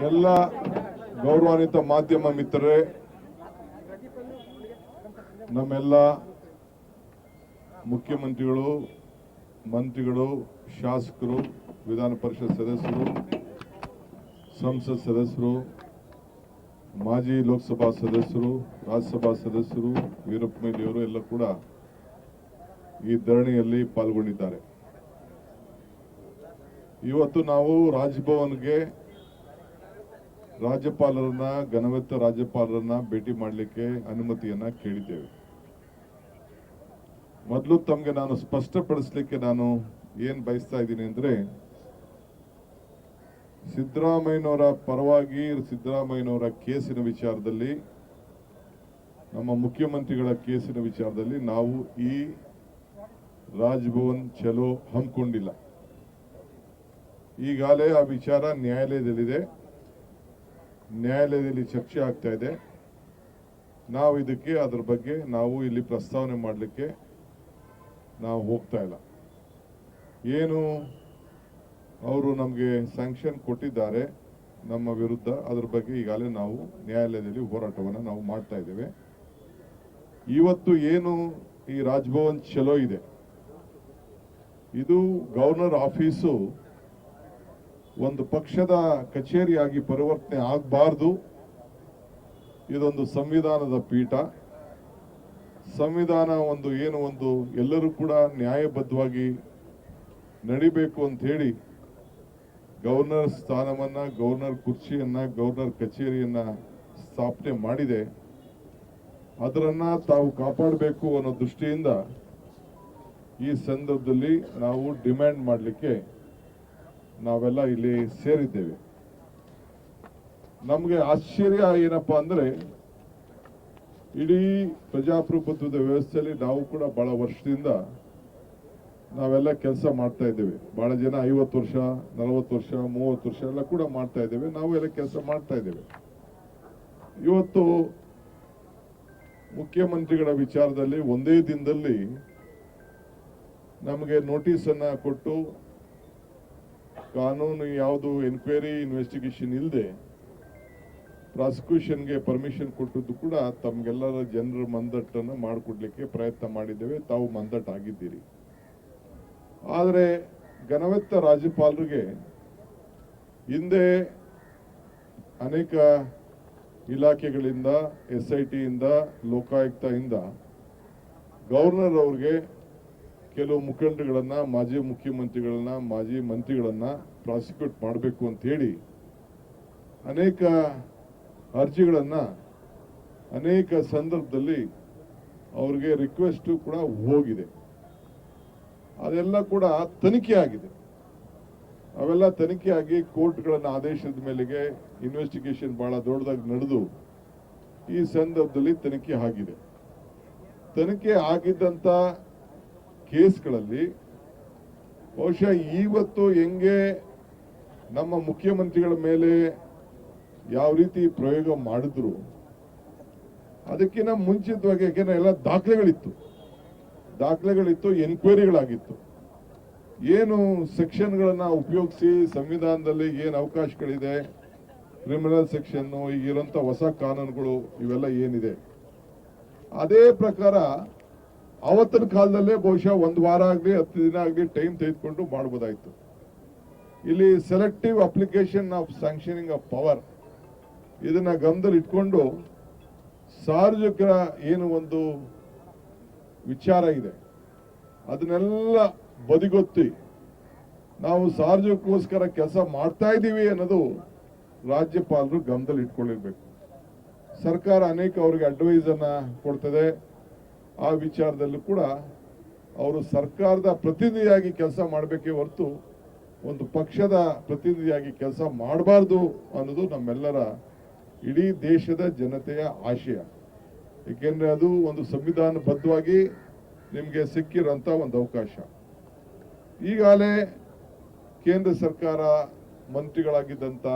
ಎಲ್ಲ ಗೌರವಾನ್ವಿತ ಮಾಧ್ಯಮ ಮಿತ್ರರೇ, ನಮ್ಮೆಲ್ಲ ಮುಖ್ಯಮಂತ್ರಿಗಳು, ಮಂತ್ರಿಗಳು, ಶಾಸಕರು, ವಿಧಾನ ಪರಿಷತ್ ಸದಸ್ಯರು, ಸಂಸತ್ ಸದಸ್ಯರು, ಮಾಜಿ ಲೋಕಸಭಾ ಸದಸ್ಯರು, ರಾಜ್ಯಸಭಾ ಸದಸ್ಯರು, ವೀರಪ್ಪ ಮೊಯ್ಲಿಯವರು ಎಲ್ಲ ಕೂಡ ಈ ಧರಣಿಯಲ್ಲಿ ಪಾಲ್ಗೊಂಡಿದ್ದಾರೆ. ಇವತ್ತು ನಾವು ರಾಜಭವನ್ಗೆ ರಾಜ್ಯಪಾಲರನ್ನ, ಘನವೆತ್ತ ರಾಜ್ಯಪಾಲರನ್ನ ಭೇಟಿ ಮಾಡಲಿಕ್ಕೆ ಅನುಮತಿಯನ್ನ ಕೇಳಿದ್ದೇವೆ. ಮೊದಲು ತಮಗೆ ನಾನು ಸ್ಪಷ್ಟಪಡಿಸಲಿಕ್ಕೆ ನಾನು ಏನ್ ಬಯಸ್ತಾ ಇದ್ದೀನಿ ಅಂದ್ರೆ, ಸಿದ್ದರಾಮಯ್ಯನವರ ಪರವಾಗಿ ಸಿದ್ದರಾಮಯ್ಯನವರ ಕೇಸಿನ ವಿಚಾರದಲ್ಲಿ, ನಮ್ಮ ಮುಖ್ಯಮಂತ್ರಿಗಳ ಕೇಸಿನ ವಿಚಾರದಲ್ಲಿ ನಾವು ಈ ರಾಜಭವನ್ ಚಲೋ ಹಮ್ಮಿಕೊಂಡಿಲ್ಲ. ಈಗಾಗಲೇ ಆ ವಿಚಾರ ನ್ಯಾಯಾಲಯದಲ್ಲಿದೆ, ನ್ಯಾಯಾಲಯದಲ್ಲಿ ಚರ್ಚೆ ಆಗ್ತಾ ಇದೆ. ನಾವು ಇದಕ್ಕೆ ಅದರ ಬಗ್ಗೆ ನಾವು ಇಲ್ಲಿ ಪ್ರಸ್ತಾವನೆ ಮಾಡಲಿಕ್ಕೆ ನಾವು ಹೋಗ್ತಾ ಇಲ್ಲ. ಏನು ಅವರು ನಮಗೆ ಸ್ಯಾಂಕ್ಷನ್ ಕೊಟ್ಟಿದ್ದಾರೆ ನಮ್ಮ ವಿರುದ್ಧ, ಅದರ ಬಗ್ಗೆ ಈಗಾಗಲೇ ನಾವು ನ್ಯಾಯಾಲಯದಲ್ಲಿ ಹೋರಾಟವನ್ನು ನಾವು ಮಾಡ್ತಾ ಇದ್ದೇವೆ. ಇವತ್ತು ಏನು ಈ ರಾಜಭವನ್ ಚಲೋ ಇದೆ, ಇದು ಗವರ್ನರ್ ಆಫೀಸು ಒಂದು ಪಕ್ಷದ ಕಚೇರಿಯಾಗಿ ಪರಿವರ್ತನೆ ಆಗಬಾರ್ದು. ಇದೊಂದು ಸಂವಿಧಾನದ ಪೀಠ. ಸಂವಿಧಾನ ಒಂದು ಏನು ಒಂದು ಎಲ್ಲರೂ ಕೂಡ ನ್ಯಾಯಬದ್ಧವಾಗಿ ನಡಿಬೇಕು ಅಂತ ಹೇಳಿ ಗವರ್ನರ್ ಸ್ಥಾನವನ್ನ, ಗವರ್ನರ್ ಕುರ್ಚಿಯನ್ನ, ಗವರ್ನರ್ ಕಚೇರಿಯನ್ನ ಸ್ಥಾಪನೆ ಮಾಡಿದೆ. ಅದರನ್ನ ತಾವು ಕಾಪಾಡಬೇಕು ಅನ್ನೋ ದೃಷ್ಟಿಯಿಂದ ಈ ಸಂದರ್ಭದಲ್ಲಿ ನಾವು ಡಿಮ್ಯಾಂಡ್ ಮಾಡಲಿಕ್ಕೆ ನಾವೆಲ್ಲ ಇಲ್ಲಿ ಸೇರಿದ್ದೇವೆ. ನಮಗೆ ಆಶ್ಚರ್ಯ ಏನಪ್ಪಾ ಅಂದ್ರೆ, ಇಡೀ ಪ್ರಜಾಪ್ರಭುತ್ವದ ವ್ಯವಸ್ಥೆಯಲ್ಲಿ ನಾವು ಕೂಡ ಬಹಳ ವರ್ಷದಿಂದ ನಾವೆಲ್ಲ ಕೆಲಸ ಮಾಡ್ತಾ ಇದ್ದೇವೆ. ಬಹಳ ಜನ 50 ವರ್ಷ, 40 ವರ್ಷ, 30 ವರ್ಷ ಎಲ್ಲ ಕೂಡ ಮಾಡ್ತಾ ಇದ್ದೇವೆ. ನಾವು ಎಲ್ಲ ಕೆಲಸ ಮಾಡ್ತಾ ಇದ್ದೇವೆ. ಇವತ್ತು ಮುಖ್ಯಮಂತ್ರಿಗಳ ವಿಚಾರದಲ್ಲಿ ಒಂದೇ ದಿನದಲ್ಲಿ ನಮಗೆ ನೋಟಿಸ್ ಅನ್ನ ಕೊಟ್ಟು, ಕಾನೂನು ಯಾವುದು ಎನ್ಕ್ವೈರಿ ಇನ್ವೆಸ್ಟಿಗೇಷನ್ ಇಲ್ಲದೆ ಪ್ರಾಸಿಕ್ಯೂಷನ್ಗೆ ಪರ್ಮಿಷನ್ ಕೊಟ್ಟದ್ದು ಕೂಡ ತಮ್ಗೆಲ್ಲರ ಜನರ ಮಂದಟ್ಟನ್ನು ಮಾಡಿಕೊಡ್ಲಿಕ್ಕೆ ಪ್ರಯತ್ನ ಮಾಡಿದ್ದೇವೆ. ತಾವು ಮಂದಟ್ ಆಗಿದ್ದೀರಿ. ಆದರೆ ಘನವೆತ್ತ ರಾಜ್ಯಪಾಲರಿಗೆ ಹಿಂದೆ ಅನೇಕ ಇಲಾಖೆಗಳಿಂದ, SIT ಇಂದ, ಲೋಕಾಯುಕ್ತದಿಂದ ಗವರ್ನರ್ ಅವ್ರಿಗೆ ಕೆಲವು ಮುಖಂಡಗಳನ್ನ, ಮಾಜಿ ಮುಖ್ಯಮಂತ್ರಿಗಳನ್ನ, ಮಾಜಿ ಮಂತ್ರಿಗಳನ್ನ ಪ್ರಾಸಿಕ್ಯೂಟ್ ಮಾಡಬೇಕು ಅಂತ ಹೇಳಿ ಅನೇಕ ಅರ್ಜಿಗಳನ್ನ ಅನೇಕ ಸಂದರ್ಭದಲ್ಲಿ ಅವ್ರಿಗೆ ರಿಕ್ವೆಸ್ಟ್ ಕೂಡ ಹೋಗಿದೆ. ಅದೆಲ್ಲ ಕೂಡ ತನಿಖೆ ಆಗಿದೆ. ಅವೆಲ್ಲ ತನಿಖೆಯಾಗಿ ಕೋರ್ಟ್ಗಳನ್ನ ಆದೇಶದ ಮೇಲೆಗೆ ಇನ್ವೆಸ್ಟಿಗೇಷನ್ ಬಹಳ ದೊಡ್ಡದಾಗಿ ನಡೆದು ಈ ಸಂದರ್ಭದಲ್ಲಿ ತನಿಖೆ ಆಗಿದೆ. ತನಿಖೆ ಆಗಿದ್ದಂತ ಕೇಸ್ಗಳಲ್ಲಿ ಬಹುಶಃ ಇವತ್ತು ಹೆಂಗೆ ನಮ್ಮ ಮುಖ್ಯಮಂತ್ರಿಗಳ ಮೇಲೆ ಯಾವ ರೀತಿ ಪ್ರಯೋಗ ಮಾಡಿದ್ರು, ಅದಕ್ಕಿಂತ ಮುಂಚಿತವಾಗಿ ಯಾಕೆಂದ್ರೆ ಎಲ್ಲ ದಾಖಲೆಗಳಿತ್ತು, ಎನ್ಕ್ವೈರಿಗಳಾಗಿತ್ತು. ಏನು ಸೆಕ್ಷನ್ಗಳನ್ನ ಉಪಯೋಗಿಸಿ ಸಂವಿಧಾನದಲ್ಲಿ ಏನು ಅವಕಾಶಗಳಿದೆ, ಕ್ರಿಮಿನಲ್ ಸೆಕ್ಷನ್, ಈಗಿರುವಂತ ಹೊಸ ಕಾನೂನುಗಳು ಇವೆಲ್ಲ ಏನಿದೆ, ಅದೇ ಪ್ರಕಾರ ಅವತ್ತಿನ ಕಾಲದಲ್ಲೇ ಬಹುಶಃ 1 ವಾರ ಆಗಲಿ 10 ದಿನ ಆಗಲಿ ಟೈಮ್ ತೆಗೆದುಕೊಂಡು ಮಾಡಬಹುದಾಯ್ತು. ಇಲ್ಲಿ selective application of sanctioning of power ಇದನ್ನ ಗಮನದಲ್ಲಿ ಇಟ್ಕೊಂಡು ಸಾರ್ವಜನಿಕರ ಏನು ಒಂದು ವಿಚಾರ ಇದೆ ಅದನ್ನೆಲ್ಲ ಬದಿಗೊತ್ತಿ ನಾವು ಸಾರ್ವಜನಿಕಗೋಸ್ಕರ ಕೆಲಸ ಮಾಡ್ತಾ ಇದ್ದೀವಿ ಅನ್ನೋದು ರಾಜ್ಯಪಾಲರು ಗಮನದಲ್ಲಿ ಇಟ್ಕೊಂಡಿರ್ಬೇಕು. ಸರ್ಕಾರ ಅನೇಕ ಅವರಿಗೆ ಅಡ್ವೈಸ್ ಅನ್ನ ಕೊಡ್ತದೆ. ಆ ವಿಚಾರದಲ್ಲೂ ಕೂಡ ಅವರು ಸರ್ಕಾರದ ಪ್ರತಿನಿಧಿಯಾಗಿ ಕೆಲಸ ಮಾಡಬೇಕೇ ಹೊರತು ಒಂದು ಪಕ್ಷದ ಪ್ರತಿನಿಧಿಯಾಗಿ ಕೆಲಸ ಮಾಡಬಾರ್ದು ಅನ್ನೋದು ನಮ್ಮೆಲ್ಲರ ಇಡೀ ದೇಶದ ಜನತೆಯ ಆಶಯ. ಏಕೆಂದ್ರೆ ಅದು ಒಂದು ಸಂವಿಧಾನಬದ್ಧವಾಗಿ ನಿಮಗೆ ಸಿಕ್ಕಿರೋಂಥ ಒಂದು ಅವಕಾಶ. ಈಗಾಗಲೇ ಕೇಂದ್ರ ಸರ್ಕಾರ ಮಂತ್ರಿಗಳಾಗಿದ್ದಂಥ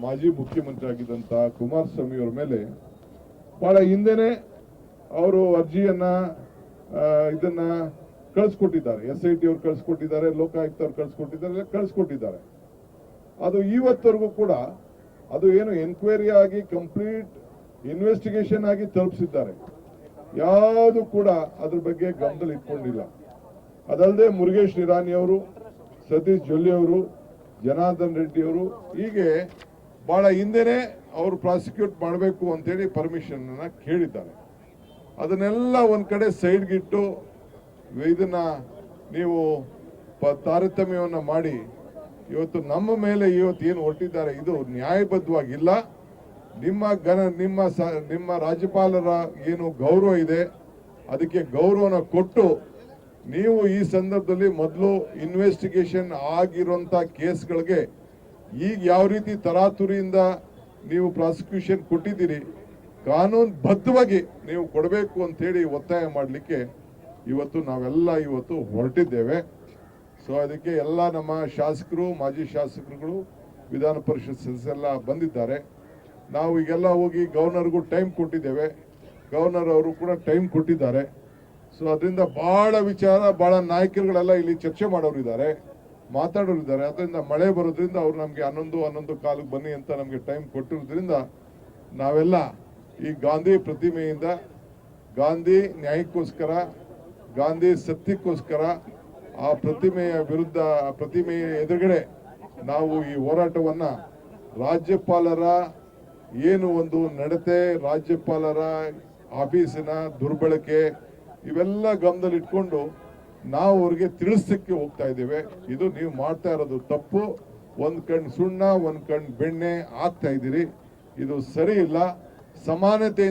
ಮಾಜಿ ಮುಖ್ಯಮಂತ್ರಿ ಆಗಿದ್ದಂಥ ಕುಮಾರಸ್ವಾಮಿ ಅವರ ಮೇಲೆ ಬಹಳ ಹಿಂದೆನೆ ಅವರು ಅರ್ಜಿಯನ್ನ ಇದನ್ನ ಕಳಿಸ್ಕೊಟ್ಟಿದ್ದಾರೆ. SIT ಅವರು ಕಳಿಸ್ಕೊಟ್ಟಿದ್ದಾರೆ, ಲೋಕಾಯುಕ್ತ ಅವರು ಕಳಿಸ್ಕೊಟ್ಟಿದ್ದಾರೆ. ಅದು ಇವತ್ತವರೆಗೂ ಕೂಡ ಅದು ಏನು ಎನ್ಕ್ವೈರಿ ಆಗಿ ಕಂಪ್ಲೀಟ್ ಇನ್ವೆಸ್ಟಿಗೇಷನ್ ಆಗಿ ತಲುಪಿಸಿದ್ದಾರೆ. ಯಾವುದು ಕೂಡ ಅದ್ರ ಬಗ್ಗೆ ಗಮನದಲ್ಲಿ ಇಟ್ಕೊಂಡಿಲ್ಲ. ಅದಲ್ಲದೆ ಮುರುಗೇಶ್ ನಿರಾಣಿ ಅವರು, ಸತೀಶ್ ಜೊಲ್ಲೆ ಅವರು, ಜನಾರ್ದನ್ ರೆಡ್ಡಿ ಅವರು ಹೀಗೆ ಬಹಳ ಹಿಂದೆನೆ ಅವರು ಪ್ರಾಸಿಕ್ಯೂಟ್ ಮಾಡಬೇಕು ಅಂತೇಳಿ ಪರ್ಮಿಷನ್ ಕೇಳಿದ್ದಾರೆ. ಅದನ್ನೆಲ್ಲ ಒಂದ್ ಕಡೆ ಸೈಡ್ಗಿಟ್ಟು ಇದನ್ನ ನೀವು ತಾರತಮ್ಯವನ್ನ ಮಾಡಿ ಇವತ್ತು ನಮ್ಮ ಮೇಲೆ ಇವತ್ತು ಏನು ಹೊರಟಿದ್ದಾರೆ ಇದು ನ್ಯಾಯಬದ್ಧವಾಗಿಲ್ಲ. ನಿಮ್ಮ ರಾಜ್ಯಪಾಲರ ಏನು ಗೌರವ ಇದೆ ಅದಕ್ಕೆ ಗೌರವನ ಕೊಟ್ಟು ನೀವು ಈ ಸಂದರ್ಭದಲ್ಲಿ ಮೊದಲು ಇನ್ವೆಸ್ಟಿಗೇಷನ್ ಆಗಿರುವಂತ ಕೇಸ್ಗಳಿಗೆ ಈಗ ಯಾವ ರೀತಿ ತರಾತುರಿಯಿಂದ ನೀವು ಪ್ರಾಸಿಕ್ಯೂಷನ್ ಕೊಟ್ಟಿದ್ದೀರಿ ಕಾನೂನು ಬದ್ಧವಾಗಿ ನೀವು ಕೊಡಬೇಕು ಅಂತ ಹೇಳಿ ಒತ್ತಾಯ ಮಾಡಲಿಕ್ಕೆ ಇವತ್ತು ನಾವೆಲ್ಲ ಇವತ್ತು ಹೊರಟಿದ್ದೇವೆ. ಸೊ ಅದಕ್ಕೆ ಎಲ್ಲ ನಮ್ಮ ಶಾಸಕರು, ಮಾಜಿ ಶಾಸಕರುಗಳು, ವಿಧಾನ ಪರಿಷತ್ ಸದಸ್ಯರೆಲ್ಲ ಬಂದಿದ್ದಾರೆ. ನಾವು ಈಗೆಲ್ಲ ಹೋಗಿ ಗವರ್ನರ್ಗೂ ಟೈಮ್ ಕೊಟ್ಟಿದ್ದೇವೆ, ಗವರ್ನರ್ ಅವರು ಕೂಡ ಟೈಮ್ ಕೊಟ್ಟಿದ್ದಾರೆ. ಸೊ ಅದರಿಂದ ಬಹಳ ವಿಚಾರ, ಬಹಳ ನಾಯಕರುಗಳೆಲ್ಲ ಇಲ್ಲಿ ಚರ್ಚೆ ಮಾಡೋರಿದ್ದಾರೆ, ಮಾತಾಡೋರಿದ್ದಾರೆ. ಅದರಿಂದ ಮಳೆ ಬರೋದ್ರಿಂದ ಅವ್ರು ನಮಗೆ 11 ಕಾಲಕ್ಕೆ ಬನ್ನಿ ಅಂತ ನಮಗೆ ಟೈಮ್ ಕೊಟ್ಟಿರೋದ್ರಿಂದ ನಾವೆಲ್ಲ ಈ ಗಾಂಧಿ ಪ್ರತಿಮೆಯಿಂದ ಗಾಂಧಿ ನ್ಯಾಯಕ್ಕೋಸ್ಕರ, ಗಾಂಧಿ ಸತ್ಯಕ್ಕೋಸ್ಕರ, ಆ ಪ್ರತಿಮೆಯ ವಿರುದ್ಧ, ಪ್ರತಿಮೆಯ ಎದುರುಗಡೆ ನಾವು ಈ ಹೋರಾಟವನ್ನ ರಾಜ್ಯಪಾಲರ ಏನು ಒಂದು ನಡತೆ, ರಾಜ್ಯಪಾಲರ ಆಫೀಸಿನ ದುರ್ಬಳಕೆ ಇವೆಲ್ಲ ಗಮನದಲ್ಲಿಟ್ಕೊಂಡು ನಾವು ಅವ್ರಿಗೆ ತಿಳಿಸಕ್ಕೆ ಹೋಗ್ತಾ ಇದ್ದೇವೆ. ಇದು ನೀವು ಮಾಡ್ತಾ ಇರೋದು ತಪ್ಪು. ಒಂದ್ ಕಣ್ಣು ಸುಣ್ಣ, ಒಂದ್ ಕಣ್ಣು ಬೆಣ್ಣೆ ಆಗ್ತಾ ಇದ್ದೀರಿ. ಇದು ಸರಿ ಇಲ್ಲ. ಸಮಾನತೆ